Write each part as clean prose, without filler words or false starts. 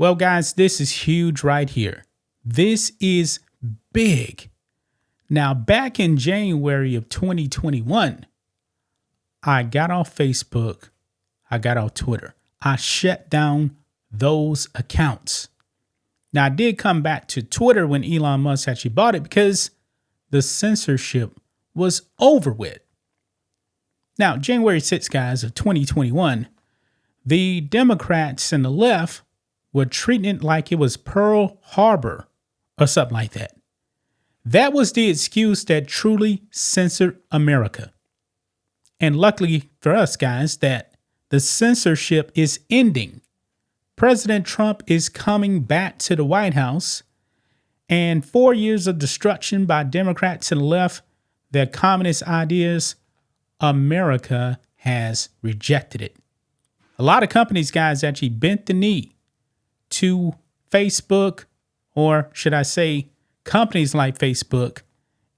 Well, guys, this is huge right here. This is big. Now, back in January of 2021, I got off Facebook. I got off Twitter. I shut down those accounts. Now, I did come back to Twitter when Elon Musk actually bought it because the censorship was over with. Now, January 6th, guys, of 2021, the Democrats and the left were treating it like it was Pearl Harbor or something like that. That was the excuse that truly censored America. And luckily for us, guys, that the censorship is ending. President Trump is coming back to the White House, and 4 years of destruction by Democrats and the left, their communist ideas, America has rejected it. A lot of companies, guys, actually bent the knee to Facebook, or should I say companies like Facebook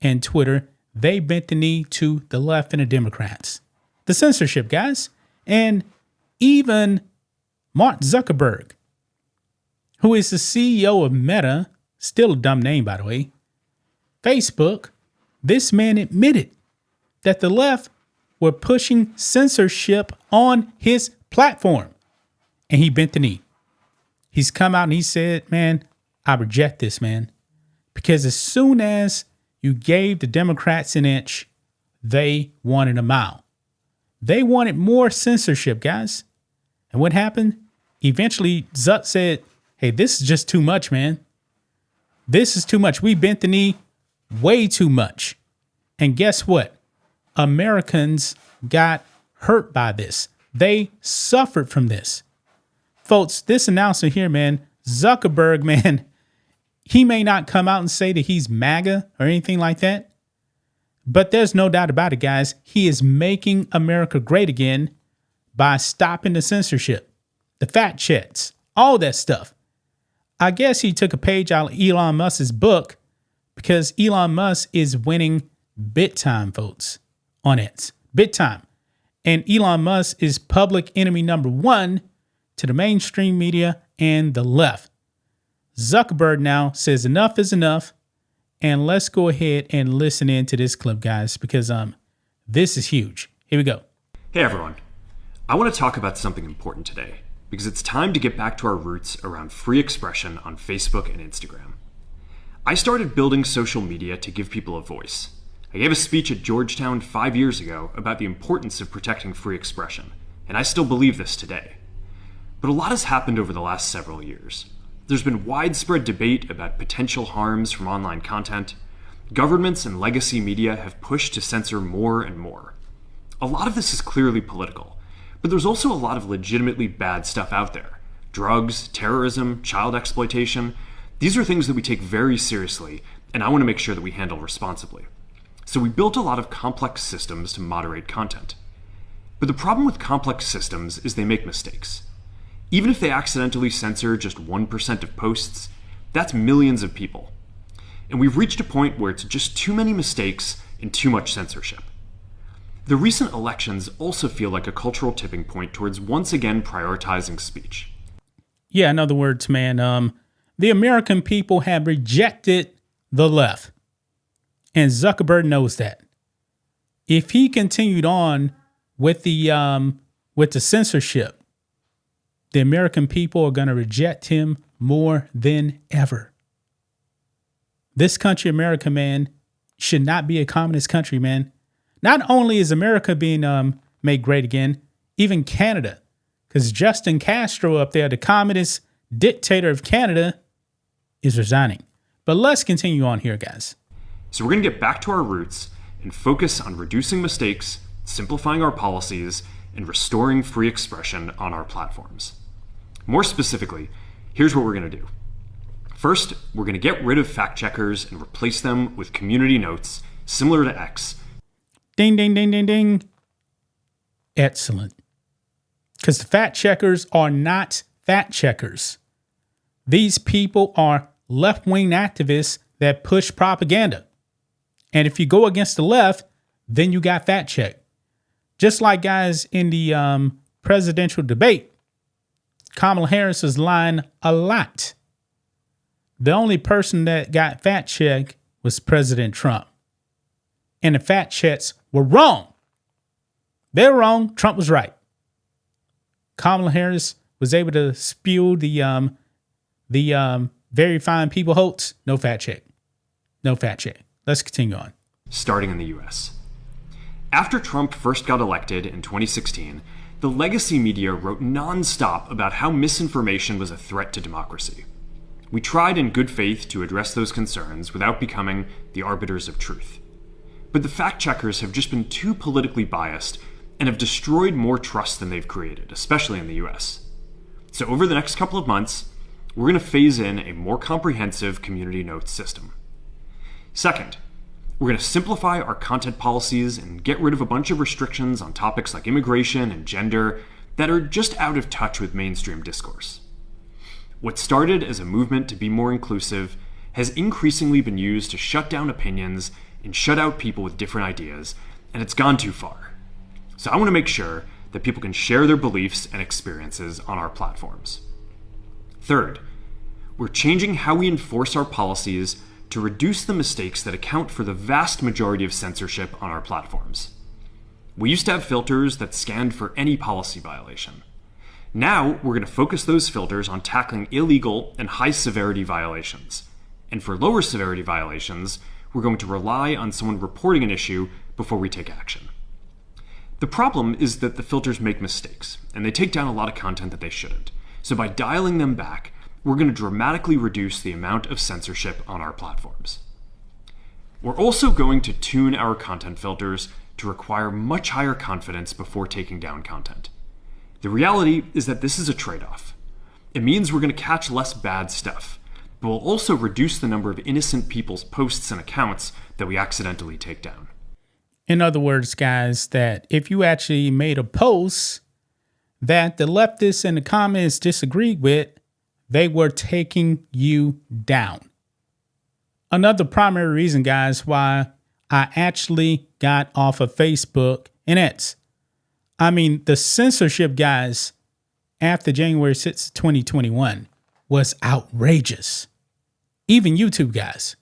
and Twitter. They bent the knee to the left and the Democrats. The censorship, guys. And even Mark Zuckerberg, who is the CEO of Meta, still a dumb name, by the way, Facebook, this man admitted that the left were pushing censorship on his platform. And he bent the knee. He's come out and he said, man, I reject this, man. Because as soon as you gave the Democrats an inch, they wanted a mile. They wanted more censorship, guys. And what happened? Eventually, Zuck said, hey, this is just too much, man. This is too much. We bent the knee way too much. And guess what? Americans got hurt by this. They suffered from this. Folks, this announcement here, man, Zuckerberg, man, he may not come out and say that he's MAGA or anything like that. But there's no doubt about it, guys. He is making America great again by stopping the censorship, the fact checks, all that stuff. I guess he took a page out of Elon Musk's book because Elon Musk is winning big time votes on it. Big time. And Elon Musk is public enemy number one to the mainstream media and the left. Zuckerberg now says enough is enough. And let's go ahead and listen into this clip, guys, because this is huge. Here we go. Hey, everyone. I want to talk about something important today because it's time to get back to our roots around free expression on Facebook and Instagram. I started building social media to give people a voice. I gave a speech at Georgetown 5 years ago about the importance of protecting free expression, and I still believe this today. But a lot has happened over the last several years. There's been widespread debate about potential harms from online content. Governments and legacy media have pushed to censor more and more. A lot of this is clearly political, but there's also a lot of legitimately bad stuff out there. Drugs, terrorism, child exploitation. These are things that we take very seriously, and I want to make sure that we handle responsibly. So we built a lot of complex systems to moderate content. But the problem with complex systems is they make mistakes. Even if they accidentally censor just 1% of posts, that's millions of people. And we've reached a point where it's just too many mistakes and too much censorship. The recent elections also feel like a cultural tipping point towards once again prioritizing speech. Yeah, in other words, man, the American people have rejected the left. And Zuckerberg knows that. If he continued on with the censorship, the American people are going to reject him more than ever. This country, America, man, should not be a communist country, man. Not only is America being made great again, even Canada, because Justin Castro up there, the communist dictator of Canada, is resigning. But let's continue on here, guys. So we're going to get back to our roots and focus on reducing mistakes, simplifying our policies, and restoring free expression on our platforms. More specifically, here's what we're going to do. First, we're going to get rid of fact checkers and replace them with community notes similar to X. Ding, ding, ding, ding, ding. Excellent. Because the fact checkers are not fact checkers. These people are left-wing activists that push propaganda. And if you go against the left, then you got fact check. Just like, guys, in the presidential debate, Kamala Harris was lying a lot. The only person that got fact checked was President Trump. And the fact checks were wrong. They were wrong. Trump was right. Kamala Harris was able to spew the very fine people hoax. No fact check. No fact check. Let's continue on. Starting in the US. After Trump first got elected in 2016, the legacy media wrote nonstop about how misinformation was a threat to democracy. We tried in good faith to address those concerns without becoming the arbiters of truth. But the fact checkers have just been too politically biased and have destroyed more trust than they've created, especially in the US. So over the next couple of months, we're going to phase in a more comprehensive community notes system. Second, we're going to simplify our content policies and get rid of a bunch of restrictions on topics like immigration and gender that are just out of touch with mainstream discourse. What started as a movement to be more inclusive has increasingly been used to shut down opinions and shut out people with different ideas, and it's gone too far. So I want to make sure that people can share their beliefs and experiences on our platforms. Third, we're changing how we enforce our policies to reduce the mistakes that account for the vast majority of censorship on our platforms. We used to have filters that scanned for any policy violation. Now, we're going to focus those filters on tackling illegal and high-severity violations. And for lower severity violations, we're going to rely on someone reporting an issue before we take action. The problem is that the filters make mistakes, and they take down a lot of content that they shouldn't. So by dialing them back, we're going to dramatically reduce the amount of censorship on our platforms. We're also going to tune our content filters to require much higher confidence before taking down content. The reality is that this is a trade-off. It means we're going to catch less bad stuff, but we'll also reduce the number of innocent people's posts and accounts that we accidentally take down. In other words, guys, that if you actually made a post that the leftists and the communists disagreed with, they were taking you down. Another primary reason, guys, why I actually got off of Facebook and X. I mean, the censorship, guys, after January 6th, 2021 was outrageous. Even YouTube, guys.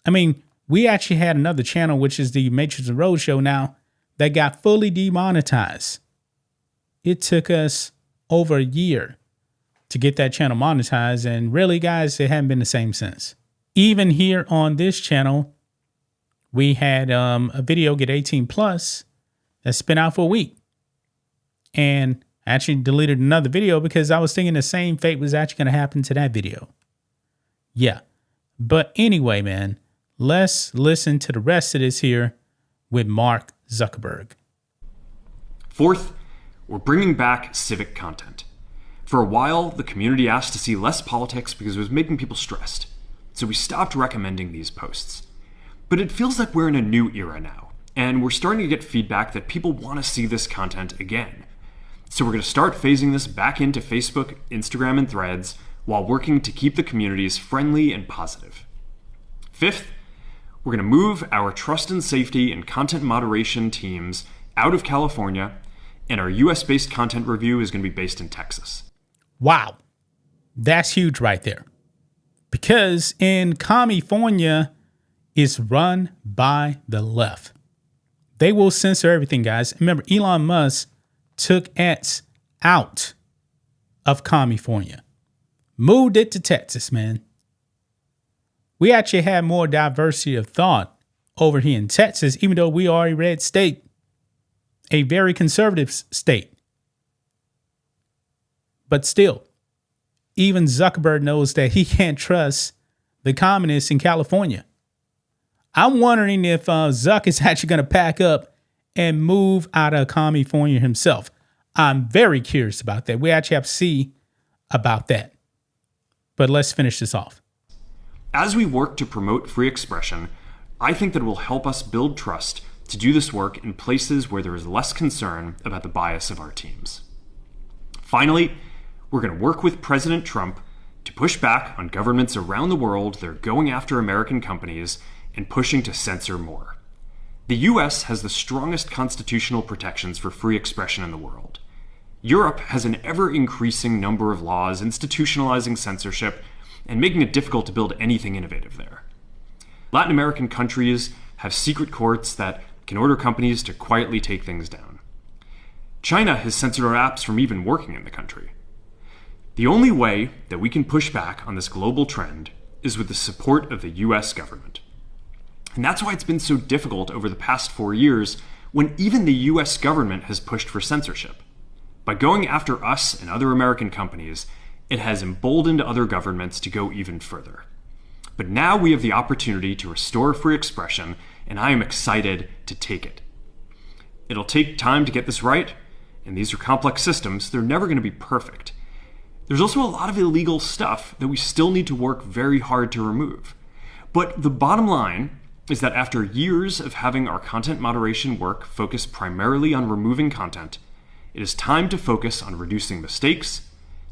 I mean, we actually had another channel, which is the Matrix and Roadshow now, that got fully demonetized. It took us over a year to get that channel monetized. And really, guys, it hadn't been the same since. Even here on this channel, we had a video get 18 plus that's been out for a week. And I actually deleted another video because I was thinking the same fate was actually going to happen to that video. Yeah. But anyway, man, let's listen to the rest of this here with Mark Zuckerberg. Fourth, we're bringing back civic content. For a while, the community asked to see less politics because it was making people stressed. So we stopped recommending these posts. But it feels like we're in a new era now, and we're starting to get feedback that people want to see this content again. So we're going to start phasing this back into Facebook, Instagram, and Threads while working to keep the communities friendly and positive. Fifth, we're going to move our trust and safety and content moderation teams out of California, and our US-based content review is going to be based in Texas. Wow. That's huge right there. Because in California, it's run by the left. They will censor everything, guys. Remember, Elon Musk took X out of California. Moved it to Texas, man. We actually had more diversity of thought over here in Texas, even though we are a red state, a very conservative state. But still, even Zuckerberg knows that he can't trust the communists in California. I'm wondering if Zuck is actually going to pack up and move out of California himself. I'm very curious about that. We actually have to see about that. But let's finish this off. As we work to promote free expression, I think that it will help us build trust to do this work in places where there is less concern about the bias of our teams. Finally, we're going to work with President Trump to push back on governments around the world that are going after American companies and pushing to censor more. The US has the strongest constitutional protections for free expression in the world. Europe has an ever-increasing number of laws institutionalizing censorship and making it difficult to build anything innovative there. Latin American countries have secret courts that can order companies to quietly take things down. China has censored our apps from even working in the country. The only way that we can push back on this global trend is with the support of the US government. And that's why it's been so difficult over the past 4 years when even the US government has pushed for censorship. By going after us and other American companies, it has emboldened other governments to go even further. But now we have the opportunity to restore free expression, and I am excited to take it. It'll take time to get this right, and these are complex systems. They're never going to be perfect. There's also a lot of illegal stuff that we still need to work very hard to remove. But the bottom line is that after years of having our content moderation work focus primarily on removing content, it is time to focus on reducing mistakes,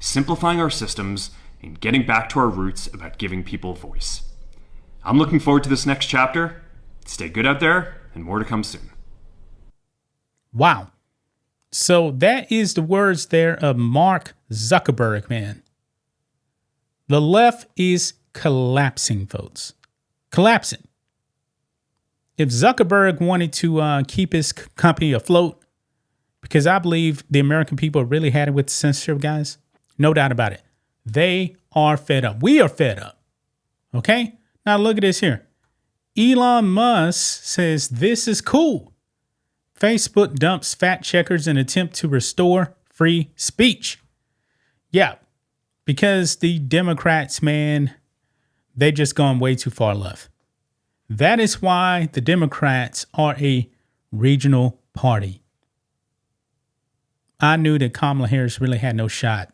simplifying our systems, and getting back to our roots about giving people voice. I'm looking forward to this next chapter. Stay good out there, and more to come soon. Wow. So that is the words there of Mark Zuckerberg, man. The left is collapsing, folks. Collapsing. If Zuckerberg wanted to keep his company afloat, because I believe the American people really had it with the censorship, guys, no doubt about it. They are fed up. We are fed up. Okay? Now look at this here. Elon Musk says this is cool. Facebook dumps fact checkers in attempt to restore free speech. Yeah, because the Democrats, man, they just gone way too far left. That is why the Democrats are a regional party. I knew that Kamala Harris really had no shot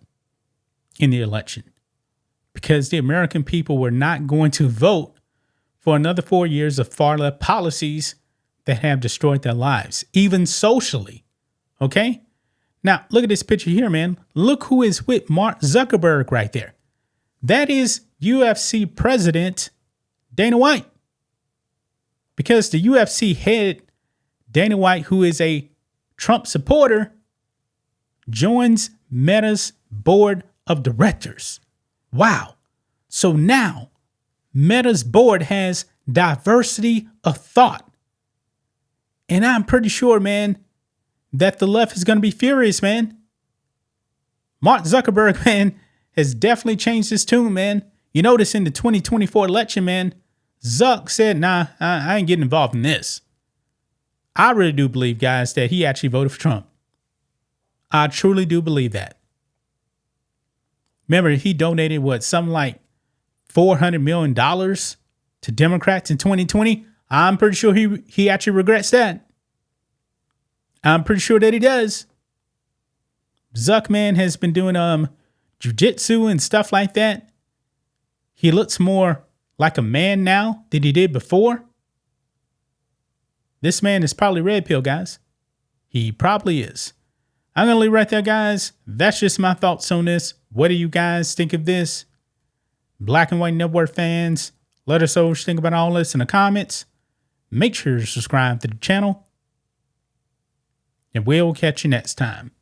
in the election because the American people were not going to vote for another 4 years of far left policies that have destroyed their lives, even socially. Okay? Now, look at this picture here, man. Look who is with Mark Zuckerberg right there. That is UFC president Dana White. Because the UFC head, Dana White, who is a Trump supporter, joins Meta's board of directors. Wow. So now Meta's board has diversity of thought. And I'm pretty sure, man, that the left is going to be furious, man. Mark Zuckerberg, man, has definitely changed his tune, man. You notice in the 2024 election, man, Zuck said, nah, I ain't getting involved in this. I really do believe, guys, that he actually voted for Trump. I truly do believe that. Remember, he donated, something like $400 million to Democrats in 2020. I'm pretty sure he actually regrets that. I'm pretty sure that he does. Zuckman has been doing jujitsu and stuff like that. He looks more like a man now than he did before. This man is probably red pill, guys. He probably is. I'm going to leave right there, guys. That's just my thoughts on this. What do you guys think of this? Black and White Network fans, let us know what you think about all this in the comments. Make sure to subscribe to the channel. And we'll catch you next time.